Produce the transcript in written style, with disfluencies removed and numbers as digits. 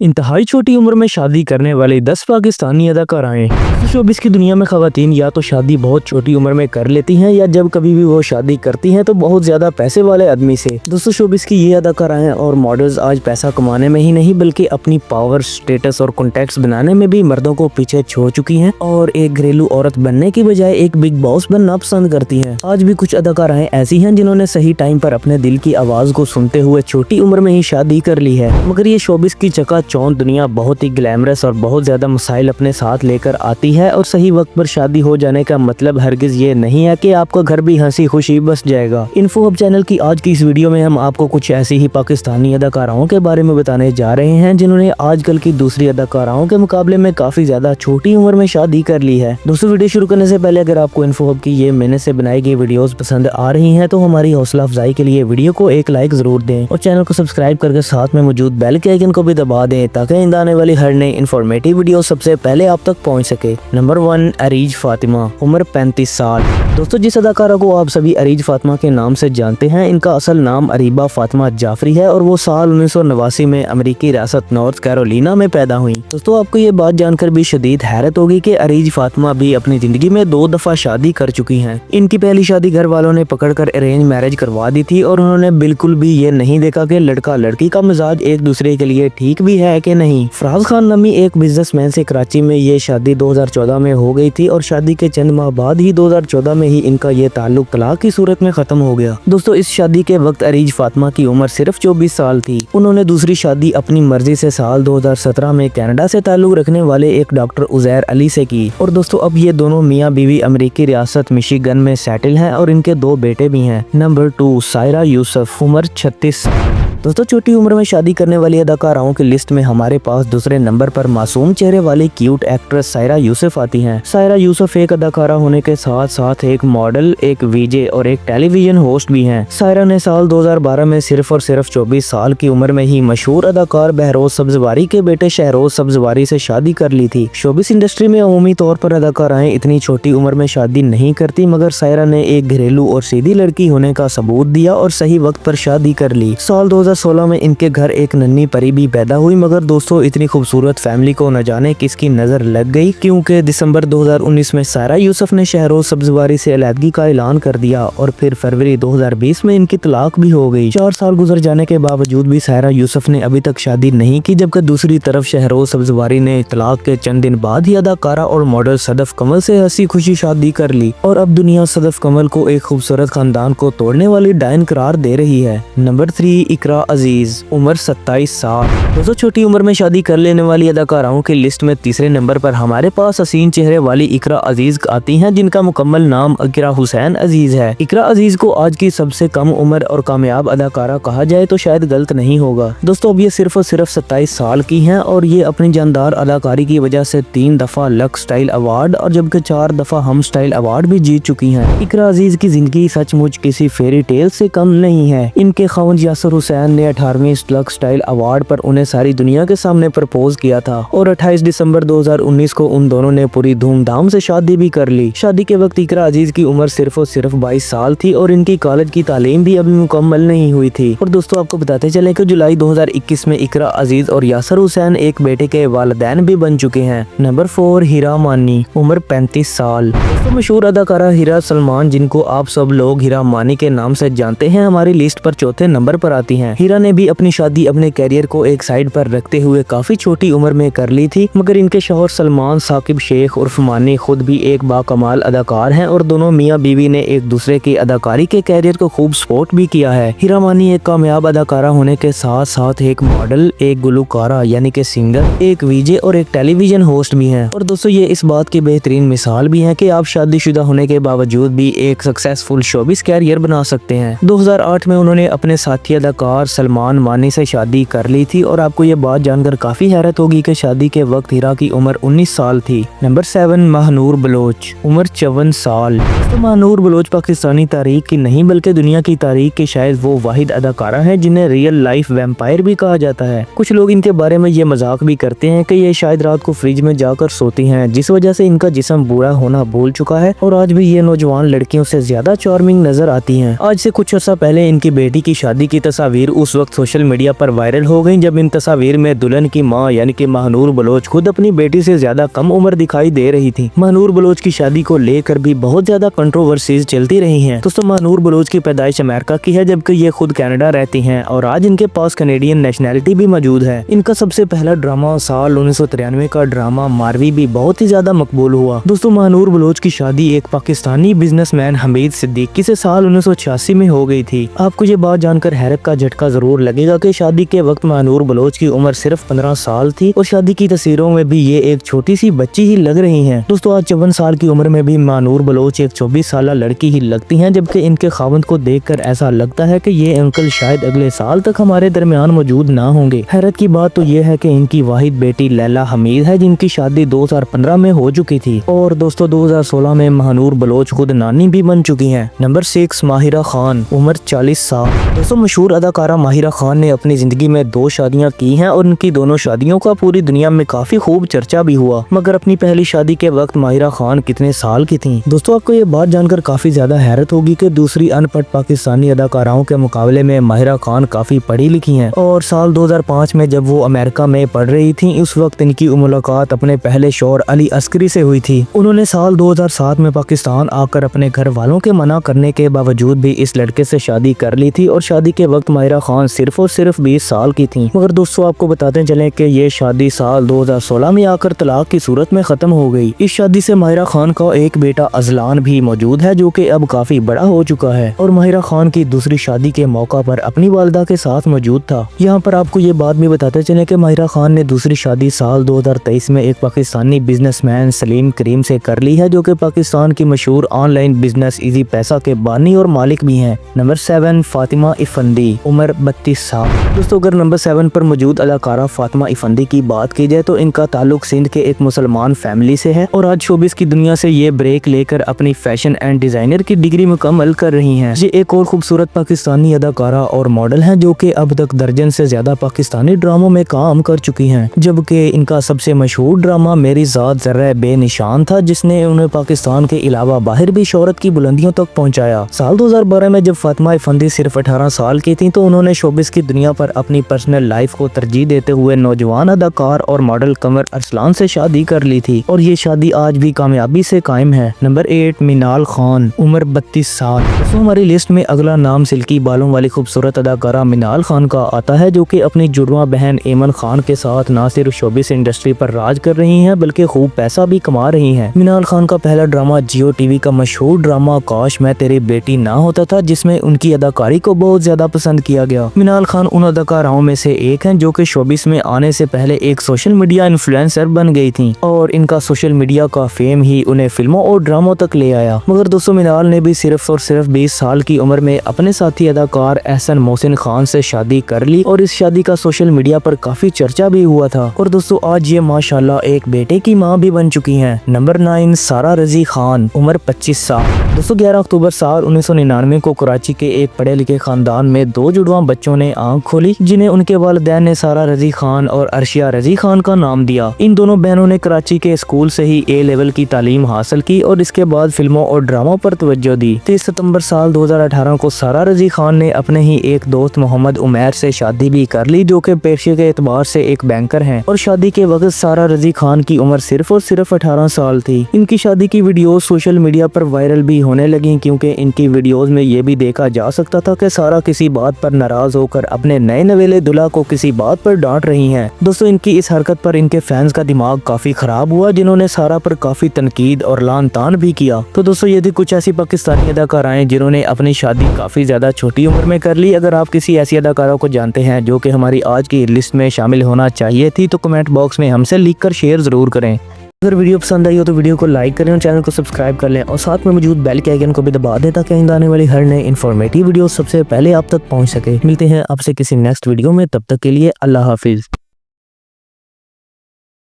इंतहाई छोटी उम्र में शादी करने वाली 10 पाकिस्तानी अदाकाराएं। शोबिस की दुनिया में खवातीन या तो शादी बहुत छोटी उम्र में कर लेती हैं या जब कभी भी वो शादी करती हैं तो बहुत ज्यादा पैसे वाले आदमी से। दोस्तों शोबिस की ये अदाकाराएं और मॉडल्स आज पैसा कमाने में ही नहीं बल्कि अपनी पावर, स्टेटस और कॉन्टेक्ट्स बनाने में भी मर्दों को पीछे छोड़ चुकी हैं और एक घरेलू औरत बनने की बजाय एक बिग बॉस बनना पसंद करती हैं। आज भी कुछ अदाकाराएं ऐसी हैं जिन्होंने सही टाइम पर अपने दिल की आवाज को सुनते हुए छोटी उम्र में ही शादी कर ली है। मगर ये शोबिस की चकाचौंध दुनिया बहुत ही ग्लैमरस और बहुत ज्यादा मसाइल अपने साथ लेकर आती है और सही वक्त पर शादी हो जाने का मतलब हरगिज ये नहीं है कि आपका घर भी हंसी खुशी बस जाएगा। इन्फो हब चैनल की आज की इस वीडियो में हम आपको कुछ ऐसी ही पाकिस्तानी अदाकाराओं के बारे में बताने जा रहे हैं जिन्होंने आजकल की दूसरी अदाकाराओं के मुकाबले में काफी ज्यादा छोटी उम्र में शादी कर ली है। दोस्तों वीडियो शुरू करने से पहले अगर आपको इन्फो हब की ये मेहनत से बनाई गई वीडियोस पसंद आ रही हैं तो हमारी हौसला अफजाई के लिए वीडियो को एक लाइक जरूर दें और चैनल को सब्सक्राइब करके साथ में मौजूद बेल के आइकन को भी दबा दें ताकि आइंदा आने वाली हर नई इन्फॉर्मेटिव वीडियो सबसे पहले आप तक पहुंच सके। नंबर 1, अरीज फातिमा, उम्र 35 साल। दोस्तों जिस अदाकारा को आप सभी अरीज फातिमा के नाम से जानते हैं, इनका असल नाम अरीबा फातिमा जाफरी है और वो साल 1989 में अमेरिकी रियासत नॉर्थ कैरोलिना में पैदा हुई। दोस्तों आपको ये बात जानकर भी शदीद हैरत होगी कि अरीज फातिमा भी अपनी जिंदगी में 2 दफा शादी कर चुकी हैं। इनकी पहली शादी घर वालों ने पकड़कर अरेंज मैरिज करवा दी थी और उन्होंने बिल्कुल भी ये नहीं देखा कि लड़का लड़की का मिजाज एक दूसरे के लिए ठीक भी है कि नहीं। फराज खान नामी एक बिजनेसमैन से कराची में ये शादी 2014 में हो गई थी और शादी के चंद माह बाद ही 2014 में ही इनका ये ताल्लुक तलाक की सूरत में खत्म हो गया। दोस्तों इस शादी के वक्त अरीज फातिमा की उम्र सिर्फ 24 साल थी। उन्होंने दूसरी शादी अपनी मर्जी से साल 2017 में कनाडा से ताल्लुक रखने वाले एक डॉक्टर उजैर अली से की और दोस्तों अब ये दोनों मियाँ बीवी अमेरिकी रियासत मिशिगन में सेटल हैं और इनके 2 बेटे भी हैं। नंबर 2, सायरा यूसुफ, उम्र 36 साल। दोस्तों छोटी उम्र में शादी करने वाली अदाकाराओं की लिस्ट में हमारे पास दूसरे नंबर पर मासूम चेहरे वाली क्यूट एक्ट्रेस सायरा यूसुफ आती हैं। सायरा यूसुफ एक अदाकारा होने के साथ साथ एक मॉडल, एक वीजे और एक टेलीविजन होस्ट भी हैं। सायरा ने साल 2012 में सिर्फ और सिर्फ 24 साल की उम्र में ही मशहूर अदाकार बहरोज सब्जवारी के बेटे शहरोज सब्जवारी से शादी कर ली थी। शोबिस इंडस्ट्री में अमूमी तौर पर अदाकाराएं इतनी छोटी उम्र में शादी नहीं करती मगर सायरा ने एक घरेलू और सीधी लड़की होने का सबूत दिया और सही वक्त पर शादी कर ली। साल 2016 में इनके घर एक नन्ही परी भी पैदा हुई मगर दोस्तों इतनी खूबसूरत फैमिली को न जाने किसकी नजर लग गई क्योंकि दिसंबर 2019 में सायरा यूसुफ ने शहरोज सब्जवारी से अलहदगी का ऐलान कर दिया और फिर फरवरी 2020 में इनकी तलाक भी हो गई। 4 साल गुजर जाने के बावजूद भी सायरा यूसुफ ने अभी तक शादी नहीं की जबकि दूसरी तरफ शहरोज सब्जवारी ने तलाक के चंद दिन बाद ही अदाकारा और मॉडल सदफ कमल से हंसी खुशी शादी कर ली और अब दुनिया सदफ कमल को एक खूबसूरत खानदान को तोड़ने वाली डायन करार दे रही है। नंबर 3, इकरा अजीज, उम्र 27 साल। दोस्तों छोटी उम्र में शादी कर लेने वाली अदाकाराओं की लिस्ट में तीसरे नंबर पर हमारे पास हसीन चेहरे वाली इकरा अजीज आती हैं जिनका मुकम्मल नाम इकरा हुसैन अजीज है। इकरा अजीज को आज की सबसे कम उम्र और कामयाब अदाकारा कहा जाए तो शायद गलत नहीं होगा। दोस्तों अब ये सिर्फ और सिर्फ 27 साल की हैं और ये अपनी जानदार अदाकारी की वजह से 3 दफा लक्स स्टाइल अवार्ड और जबकि 4 दफा हम स्टाइल अवार्ड भी जीत चुकी हैं। इकरा अजीज की जिंदगी सचमुच किसी फेरी टेल से कम नहीं है। इनके खावंद यासर हुसैन ने 18वीं लक्स स्टाइल अवार्ड पर उन्हें सारी दुनिया के सामने प्रपोज किया था और 28 दिसंबर 2019 को उन दोनों ने पूरी धूमधाम से शादी भी कर ली। शादी के वक्त इकरा अजीज की उम्र सिर्फ और सिर्फ 22 साल थी और इनकी कॉलेज की तालीम भी अभी मुकम्मल नहीं हुई थी। और दोस्तों आपको बताते चले कि जुलाई 2021 में इकरा अजीज और यासर हुसैन एक बेटे के वालिदैन भी बन चुके हैं। नंबर 4, हीरा मानी, उम्र 35 साल। दोस्तों मशहूर अदाकारा हीरा सलमान जिनको आप सब लोग हीरा मानी के नाम से जानते हैं हमारी लिस्ट पर चौथे नंबर पर आती हैं। हीरा ने भी अपनी शादी अपने कैरियर को एक साइड पर रखते हुए काफी छोटी उम्र में कर ली थी मगर इनके शौहर सलमान साकिब शेख उर्फ मानी खुद भी एक बाकमाल अदाकार हैं और दोनों मियाँ बीवी ने एक दूसरे की अदाकारी के कैरियर को खूब सपोर्ट भी किया है। हीरा मानी एक कामयाब अदाकारा होने के साथ साथ एक मॉडल, एक गुलकारा यानी कि सिंगर, एक वीजे और एक टेलीविजन होस्ट भी हैं। और दोस्तों ये इस बात की बेहतरीन मिसाल भी है कि आप शादीशुदा होने के बावजूद भी एक सक्सेसफुल शोबिस कैरियर बना सकते हैं। 2008 में उन्होंने अपने साथी अदाकार सलमान मानी से शादी कर ली थी और आपको ये बात जानकर काफी हैरत होगी कि शादी के वक्त हीरा की उम्र 19 साल थी। नंबर 7, महानूर बलोच, उम्र 54 साल। तो महानूर बलोच पाकिस्तानी तारीख की नहीं बल्कि दुनिया की तारीख के शायद वो वाहिद अदाकारा है जिन्हें रियल लाइफ वैम्पायर भी कहा जाता है। कुछ लोग इनके बारे में ये मजाक भी करते हैं कि ये शायद रात को फ्रिज में जाकर सोती हैं जिस वजह से इनका जिस्म बूढ़ा होना भूल चुका है और आज भी ये नौजवान लड़कियों से ज्यादा चार्मिंग नजर आती हैं। आज से कुछ अर्सा पहले इनकी बेटी की शादी की तस्वीर उस वक्त सोशल मीडिया पर वायरल हो गई जब इन तस्वीर में दुल्हन की मां यानी कि महानूर बलोच खुद अपनी बेटी से ज्यादा कम उम्र दिखाई दे रही थी। महानूर बलोच की शादी को लेकर भी बहुत ज्यादा कंट्रोवर्सीज चलती रही हैं। दोस्तों महानूर बलोच की पैदाइश अमेरिका की है जबकि ये खुद कनाडा रहती हैं और आज इनके पास कनेडियन नेशनैलिटी भी मौजूद है। इनका सबसे पहला ड्रामा साल 1993 का ड्रामा मारवी भी बहुत ही ज्यादा मकबूल हुआ। दोस्तों महानूर बलोच की शादी एक पाकिस्तानी बिजनेसमैन हमीद सिद्दीकी से साल 1986 में हो गई थी। आपको ये बात जानकर हैरत का झटका जरूर लगेगा कि शादी के वक्त महानूर बलोच की उम्र सिर्फ 15 साल थी और शादी की तस्वीरों में भी ये एक छोटी सी बच्ची ही लग रही हैं। दोस्तों आज 54 साल की उम्र में भी महानूर बलोच एक 24 साल लड़की ही लगती हैं जबकि इनके खावंद को देखकर ऐसा लगता है कि ये अंकल शायद अगले साल तक हमारे दरमियान मौजूद ना होंगे। हैरत की बात तो ये है कि इनकी वाहिद बेटी लैला हमीद है जिनकी शादी 2015 में हो चुकी थी और दोस्तों 2016 में महानूर बलोच खुद नानी भी बन चुकी हैं। नंबर 6 माहिरा खान, उम्र 40 साल। दोस्तों मशहूर अदाकारा माहिरा खान ने अपनी जिंदगी में 2 शादियां की हैं और उनकी दोनों शादियों का पूरी दुनिया में काफी खूब चर्चा भी हुआ। मगर अपनी पहली शादी के वक्त माहिरा खान कितने साल की थी? दोस्तों आपको ये बात जानकर काफी ज्यादा हैरत होगी कि दूसरी अनपढ़ पाकिस्तानी अदाकाराओं के मुकाबले में माहिरा खान काफी पढ़ी लिखी हैं और साल 2005 में जब वो अमेरिका में पढ़ रही थी उस वक्त इनकी मुलाकात अपने पहले शौहर अली अस्करी से हुई थी। उन्होंने साल 2007 में पाकिस्तान आकर अपने घर वालों के मना करने के बावजूद भी इस लड़के से शादी कर ली थी और शादी के वक्त माहिरा खान सिर्फ और सिर्फ 20 साल की थी। मगर दोस्तों आपको बताते चलें कि ये शादी साल 2016 में आकर तलाक की सूरत में खत्म हो गई। इस शादी से माहिरा खान का एक बेटा अजलान भी मौजूद है जो कि अब काफी बड़ा हो चुका है और माहिरा खान की दूसरी शादी के मौका पर अपनी वालिदा के साथ मौजूद था। यहाँ पर आपको ये बात भी बताते चले कि माहिरा खान ने दूसरी शादी साल 2023 में एक पाकिस्तानी बिजनेसमैन सलीम करीम से कर ली है जो कि पाकिस्तान की मशहूर ऑनलाइन बिजनेस इजी पैसा के बानी और मालिक भी हैं। नंबर 7 फातिमा इफंदी, उम्र 32 साल। दोस्तों अगर नंबर 7 पर मौजूद अदाकारा फातिमा इफंदी की बात की जाए तो इनका ताल्लुक सिंध के एक मुसलमान फैमिली से है और आज शोबिस की दुनिया से ये ब्रेक लेकर अपनी फैशन एंड डिजाइनर की डिग्री मुकम्मल कर रही हैं। ये एक और खूबसूरत पाकिस्तानी अदाकारा और मॉडल हैं जो कि अब तक दर्जन से ज्यादा पाकिस्तानी ड्रामों में काम कर चुकी हैं जबकि इनका सबसे मशहूर ड्रामा मेरी जात जर्रा बेनिशान था जिसने उन्हें पाकिस्तान के अलावा बाहर भी शोहरत की बुलंदियों तक पहुंचाया। साल 2012 में जब फातिमा इफंदी सिर्फ 18 साल की थी तो उन्होंने शोबिस की दुनिया पर अपनी पर्सनल लाइफ को तरजीह देते हुए नौजवान अदाकार और मॉडल कमर अरसलान से शादी कर ली थी और ये शादी आज भी कामयाबी से कायम है। नंबर 8 मिनाल खान, उम्र 32 साल। तो हमारी लिस्ट में अगला नाम सिल्की बालों वाली खूबसूरत अदाकारा मिनाल खान का आता है जो कि अपनी जुड़वा बहन एमन खान के साथ न सिर्फ शोबिस इंडस्ट्री पर राज कर रही हैं बल्कि खूब पैसा भी कमा रही हैं। मिनाल खान का पहला ड्रामा जियो टीवी का मशहूर ड्रामा काश मैं तेरी बेटी ना होता था जिसमें उनकी अदाकारी को बहुत ज्यादा पसंद किया गया। मिनाल खान उन अदाकाराओं में से एक हैं जो कि शोबिस में आने से पहले एक सोशल मीडिया इन्फ्लुएंसर बन गई थी और इनका सोशल मीडिया का फेम ही उन्हें फिल्मों और ड्रामों तक ले आया। मगर दोस्तों मिनाल ने भी सिर्फ और सिर्फ 20 साल की उम्र में अपने साथी अदाकार एहसन मोहसिन खान से शादी कर ली और इस शादी का सोशल मीडिया पर काफी चर्चा भी हुआ था और दोस्तों आज ये माशाल्लाह एक बेटे की माँ भी बन चुकी हैं। नंबर 9 सारा रजी खान, उम्र 25 साल। दोस्तों 11 अक्टूबर साल 1999 को कराची के एक पढ़े लिखे खानदान में 2 जुड़वा बच्चों ने आंख खोली जिन्हें उनके वालिदैन ने सारा रजी खान और अर्शिया रजी खान का नाम दिया। इन दोनों बहनों ने कराची के स्कूल से ही A लेवल की तालीम हासिल की और इसके बाद फिल्मों और ड्रामों पर तवज्जो दी। 30 सितंबर साल 2018 को सारा रजी खान ने अपने ही एक दोस्त मोहम्मद उमैर से शादी भी कर ली जो कि पेशे के एतबार से एक बैंकर हैं और शादी के वक्त सारा रजी खान की उम्र सिर्फ और सिर्फ 18 साल थी। इनकी शादी की वीडियोस सोशल मीडिया पर वायरल भी होने लगी क्योंकि इनकी वीडियोस में ये भी देखा जा सकता था कि सारा किसी बात पर नाराज होकर अपने नए नवेले दुल्हा को किसी बात पर डांट रही हैं। दोस्तों इनकी इस हरकत पर इनके फैंस का दिमाग काफी खराब हुआ जिन्होंने सारा पर काफी तनकीद और लान तान भी किया। तो दोस्तों ये थी कुछ ऐसी पाकिस्तानी अदाकाराएं जिन्होंने अपनी शादी काफी ज्यादा छोटी उम्र में कर ली। अगर आप किसी ऐसी अदाकारा को जानते हैं जो कि हमारी आज की लिस्ट में शामिल होना चाहिए थी तो कमेंट बॉक्स में हमसे लिख कर शेयर जरूर करें। अगर वीडियो पसंद आई हो तो वीडियो को लाइक करें और चैनल को सब्सक्राइब कर लें और साथ में मौजूद बेल के आइकन को भी दबा दें ताकि आने वाली हर नई इन्फॉर्मेटिव वीडियो सबसे पहले आप तक पहुंच सके। मिलते हैं आपसे किसी नेक्स्ट वीडियो में, तब तक के लिए अल्लाह हाफिज।